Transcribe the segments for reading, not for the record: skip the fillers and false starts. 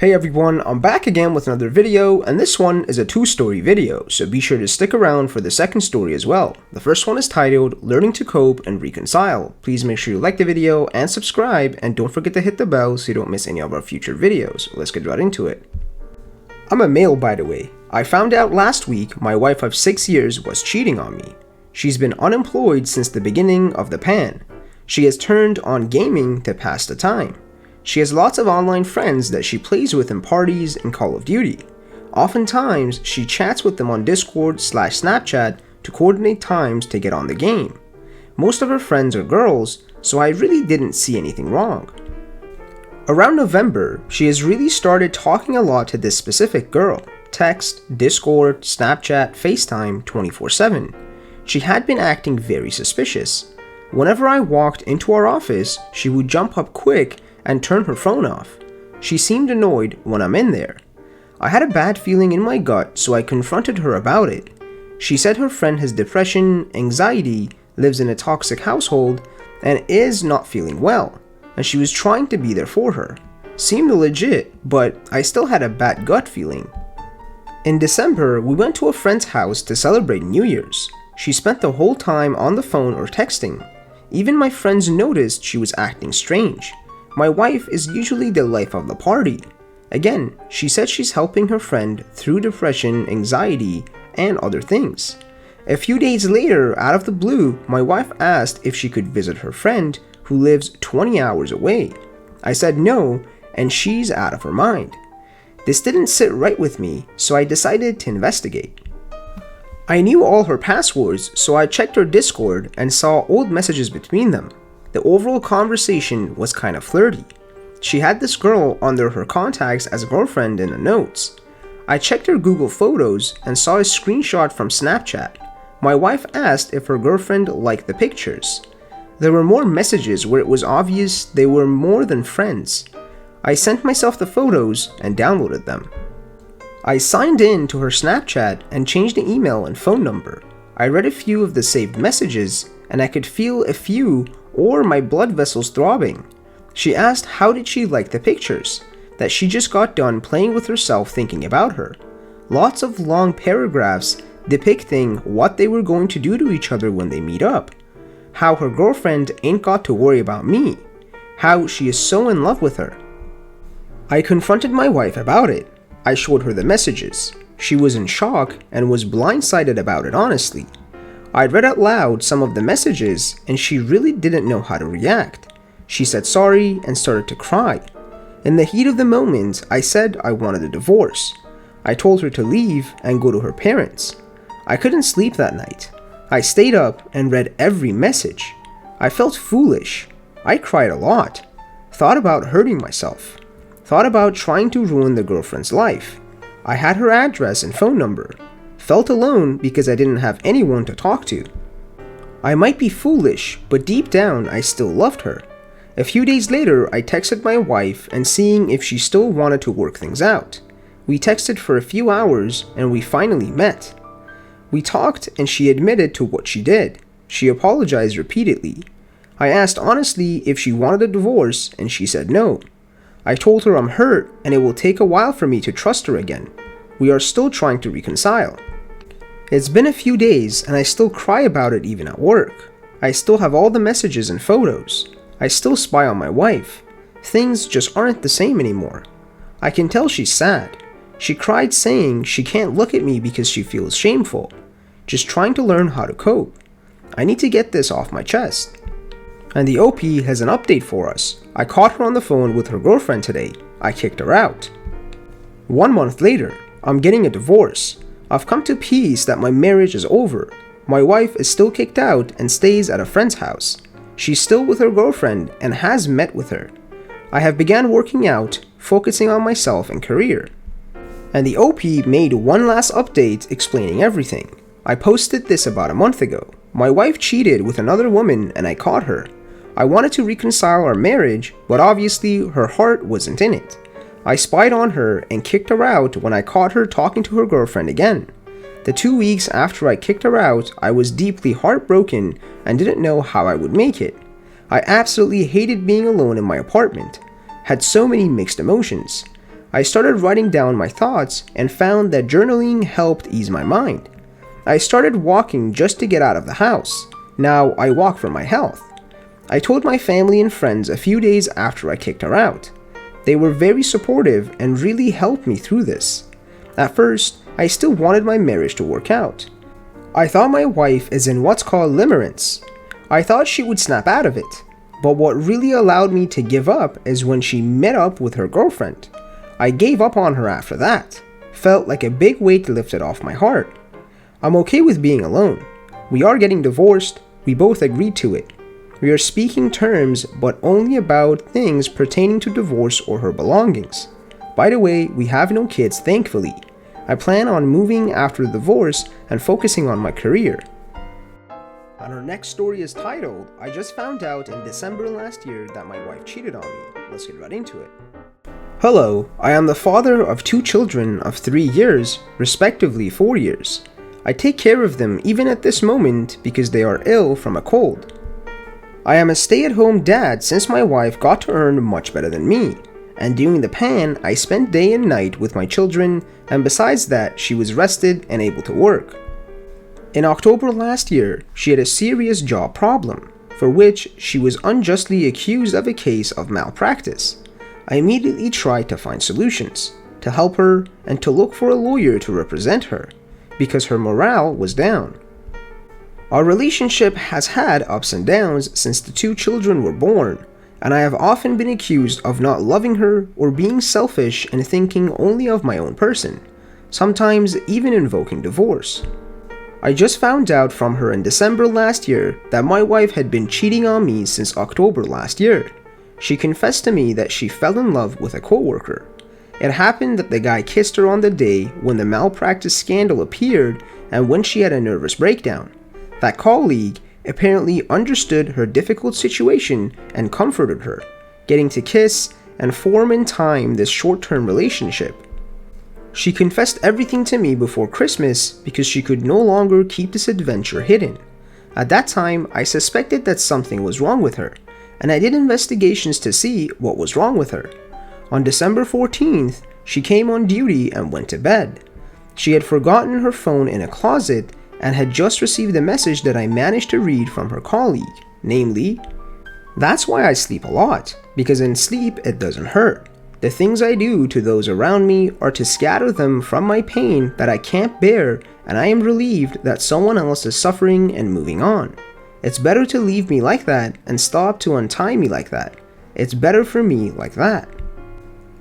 Hey everyone, I'm back again with another video, and this one is a two-story video, so be sure to stick around for the second story as well. The first one is titled, Learning to Cope and Reconcile. Please make sure you like the video and subscribe, and don't forget to hit the bell so you don't miss any of our future videos. Let's get right into it. I'm a male, by the way. I found out last week my wife of 6 years was cheating on me. She's been unemployed since the beginning of the pan. She has turned on gaming to pass the time. She has lots of online friends that she plays with in parties and Call of Duty. Oftentimes, she chats with them on Discord/Snapchat to coordinate times to get on the game. Most of her friends are girls, so I really didn't see anything wrong. Around November, she has really started talking a lot to this specific girl. Text, Discord, Snapchat, FaceTime 24/7. She had been acting very suspicious. Whenever I walked into our office, she would jump up quick and turn her phone off. She seemed annoyed when I'm in there. I had a bad feeling in my gut, so I confronted her about it. She said her friend has depression, anxiety, lives in a toxic household, and is not feeling well, and she was trying to be there for her. Seemed legit, but I still had a bad gut feeling. In December, we went to a friend's house to celebrate New Year's. She spent the whole time on the phone or texting. Even my friends noticed she was acting strange. My wife is usually the life of the party. Again, she said she's helping her friend through depression, anxiety, and other things. A few days later, out of the blue, my wife asked if she could visit her friend who lives 20 hours away. I said no, and she's out of her mind. This didn't sit right with me, so I decided to investigate. I knew all her passwords, so I checked her Discord and saw old messages between them. The overall conversation was kind of flirty. She had this girl under her contacts as a girlfriend in the notes. I checked her Google Photos and saw a screenshot from Snapchat. My wife asked if her girlfriend liked the pictures. There were more messages where it was obvious they were more than friends. I sent myself the photos and downloaded them. I signed in to her Snapchat and changed the email and phone number. I read a few of the saved messages, and I could feel a few or my blood vessels throbbing. She asked how did she like the pictures, that she just got done playing with herself thinking about her. Lots of long paragraphs depicting what they were going to do to each other when they meet up. How her girlfriend ain't got to worry about me. How she is so in love with her. I confronted my wife about it. I showed her the messages. She was in shock and was blindsided about it, honestly. I read out loud some of the messages and she really didn't know how to react. She said sorry and started to cry. In the heat of the moment, I said I wanted a divorce. I told her to leave and go to her parents. I couldn't sleep that night. I stayed up and read every message. I felt foolish. I cried a lot. Thought about hurting myself. Thought about trying to ruin the girlfriend's life. I had her address and phone number. Felt alone because I didn't have anyone to talk to. I might be foolish, but deep down I still loved her. A few days later, I texted my wife and seeing if she still wanted to work things out. We texted for a few hours and we finally met. We talked and she admitted to what she did. She apologized repeatedly. I asked honestly if she wanted a divorce and she said no. I told her I'm hurt and it will take a while for me to trust her again. We are still trying to reconcile. It's been a few days and I still cry about it even at work. I still have all the messages and photos. I still spy on my wife. Things just aren't the same anymore. I can tell she's sad. She cried saying she can't look at me because she feels shameful. Just trying to learn how to cope. I need to get this off my chest. And the OP has an update for us. I caught her on the phone with her girlfriend today. I kicked her out. 1 month later, I'm getting a divorce. I've come to peace that my marriage is over. My wife is still kicked out and stays at a friend's house. She's still with her girlfriend and has met with her. I have begun working out, focusing on myself and career. And the OP made one last update explaining everything. I posted this about a month ago. My wife cheated with another woman and I caught her. I wanted to reconcile our marriage, but obviously her heart wasn't in it. I spied on her and kicked her out when I caught her talking to her girlfriend again. The 2 weeks after I kicked her out, I was deeply heartbroken and didn't know how I would make it. I absolutely hated being alone in my apartment. Had so many mixed emotions. I started writing down my thoughts and found that journaling helped ease my mind. I started walking just to get out of the house. Now I walk for my health. I told my family and friends a few days after I kicked her out. They were very supportive and really helped me through this. At first, I still wanted my marriage to work out. I thought my wife is in what's called limerence. I thought she would snap out of it. But what really allowed me to give up is when she met up with her girlfriend. I gave up on her after that. Felt like a big weight lifted off my heart. I'm okay with being alone. We are getting divorced. We both agreed to it. We are speaking terms, but only about things pertaining to divorce or her belongings. By the way, we have no kids, thankfully. I plan on moving after the divorce and focusing on my career. And our next story is titled, I just found out in December last year that my wife cheated on me. Let's get right into it. Hello, I am the father of 2 children of 3 years, respectively 4 years. I take care of them even at this moment because they are ill from a cold. I am a stay-at-home dad since my wife got to earn much better than me. And during the pan, I spent day and night with my children, and besides that, she was rested and able to work. In October last year, she had a serious job problem, for which she was unjustly accused of a case of malpractice. I immediately tried to find solutions, to help her, and to look for a lawyer to represent her, because her morale was down. Our relationship has had ups and downs since the 2 children were born, and I have often been accused of not loving her or being selfish and thinking only of my own person, sometimes even invoking divorce. I just found out from her in December last year that my wife had been cheating on me since October last year. She confessed to me that she fell in love with a coworker. It happened that the guy kissed her on the day when the malpractice scandal appeared and when she had a nervous breakdown. That colleague apparently understood her difficult situation and comforted her, getting to kiss and form in time this short-term relationship. She confessed everything to me before Christmas because she could no longer keep this adventure hidden. At that time, I suspected that something was wrong with her, and I did investigations to see what was wrong with her. On December 14th, she came on duty and went to bed. She had forgotten her phone in a closet and had just received a message that I managed to read from her colleague, namely, "That's why I sleep a lot, because in sleep it doesn't hurt. The things I do to those around me are to scatter them from my pain that I can't bear, and I am relieved that someone else is suffering and moving on. It's better to leave me like that and stop to untie me like that. It's better for me like that."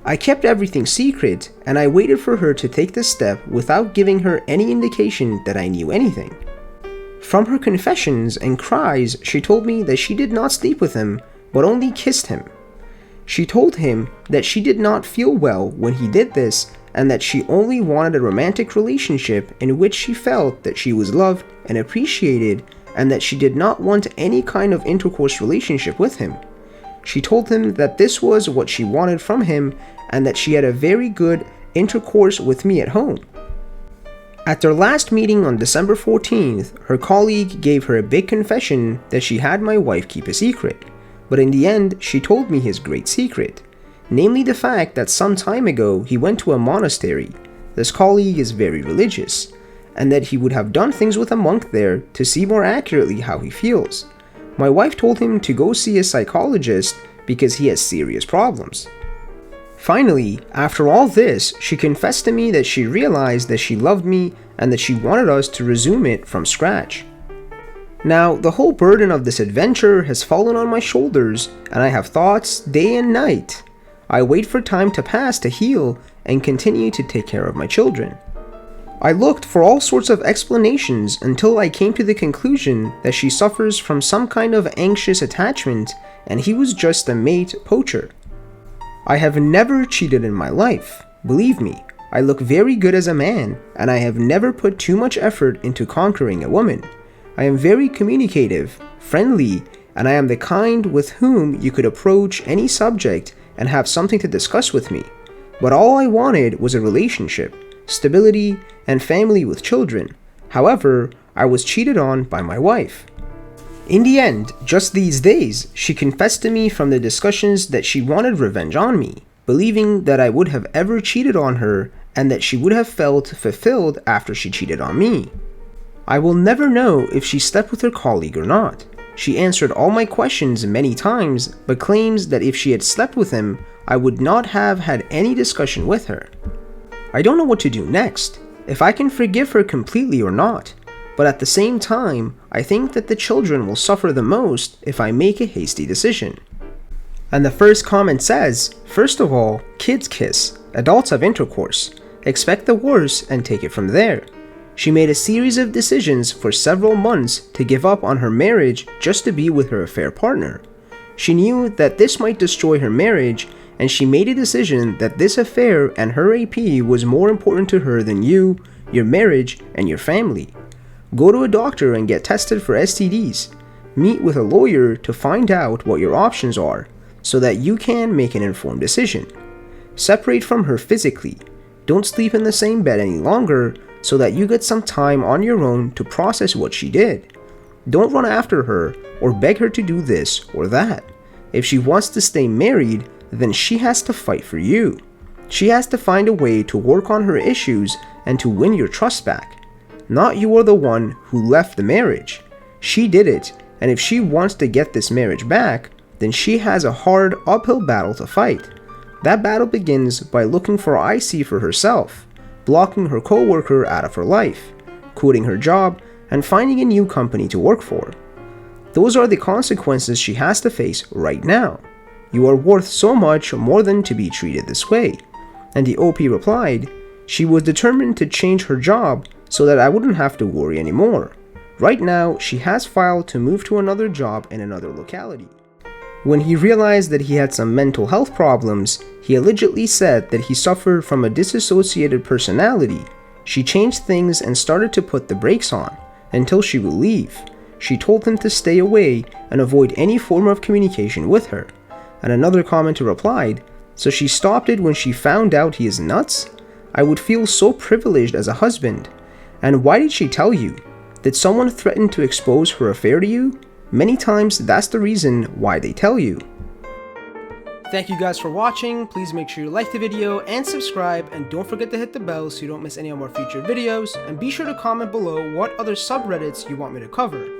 I kept everything secret, and I waited for her to take this step without giving her any indication that I knew anything. From her confessions and cries, she told me that she did not sleep with him, but only kissed him. She told him that she did not feel well when he did this, and that she only wanted a romantic relationship in which she felt that she was loved and appreciated, and that she did not want any kind of intercourse relationship with him. She told him that this was what she wanted from him, and that she had a very good intercourse with me at home. At their last meeting on December 14th, her colleague gave her a big confession that she had my wife keep a secret. But in the end, she told me his great secret, namely the fact that some time ago he went to a monastery. This colleague is very religious, and that he would have done things with a monk there to see more accurately how he feels. My wife told him to go see a psychologist because he has serious problems. Finally, after all this, she confessed to me that she realized that she loved me and that she wanted us to resume it from scratch. Now, the whole burden of this adventure has fallen on my shoulders, and I have thoughts day and night. I wait for time to pass to heal and continue to take care of my children. I looked for all sorts of explanations until I came to the conclusion that she suffers from some kind of anxious attachment and he was just a mate poacher. I have never cheated in my life. Believe me, I look very good as a man, and I have never put too much effort into conquering a woman. I am very communicative, friendly, and I am the kind with whom you could approach any subject and have something to discuss with me. But all I wanted was a relationship, stability, and family with children. However, I was cheated on by my wife. In the end, just these days, she confessed to me from the discussions that she wanted revenge on me. believing that I would have ever cheated on her and that she would have felt fulfilled after she cheated on me. I will never know if she slept with her colleague or not. She answered all my questions many times, but claims that if she had slept with him, I would not have had any discussion with her. I don't know what to do next, if I can forgive her completely or not, but at the same time, I think that the children will suffer the most if I make a hasty decision. And the first comment says, first of all, kids kiss, adults have intercourse, expect the worst and take it from there. She made a series of decisions for several months to give up on her marriage just to be with her affair partner. She knew that this might destroy her marriage, and she made a decision that this affair and her AP was more important to her than you, your marriage, and your family. Go to a doctor and get tested for STDs. Meet with a lawyer to find out what your options are, so that you can make an informed decision. Separate from her physically. Don't sleep in the same bed any longer, so that you get some time on your own to process what she did. Don't run after her or beg her to do this or that. If she wants to stay married, then she has to fight for you. She has to find a way to work on her issues and to win your trust back. Not you are the one who left the marriage. She did it, and if she wants to get this marriage back, then she has a hard uphill battle to fight. That battle begins by looking for IC for herself, blocking her co-worker out of her life, quitting her job, and finding a new company to work for. Those are the consequences she has to face right now. You are worth so much more than to be treated this way. And the OP replied, she was determined to change her job so that I wouldn't have to worry anymore. Right now, she has filed to move to another job in another locality. When he realized that he had some mental health problems, he allegedly said that he suffered from a disassociated personality. She changed things and started to put the brakes on, until she would leave. She told him to stay away and avoid any form of communication with her. And another commenter replied, so she stopped it when she found out he is nuts? I would feel so privileged as a husband. And why did she tell you? Did someone threaten to expose her affair to you? Many times that's the reason why they tell you. Thank you guys for watching. Please make sure you like the video and subscribe, and don't forget to hit the bell so you don't miss any of our future videos, and be sure to comment below what other subreddits you want me to cover.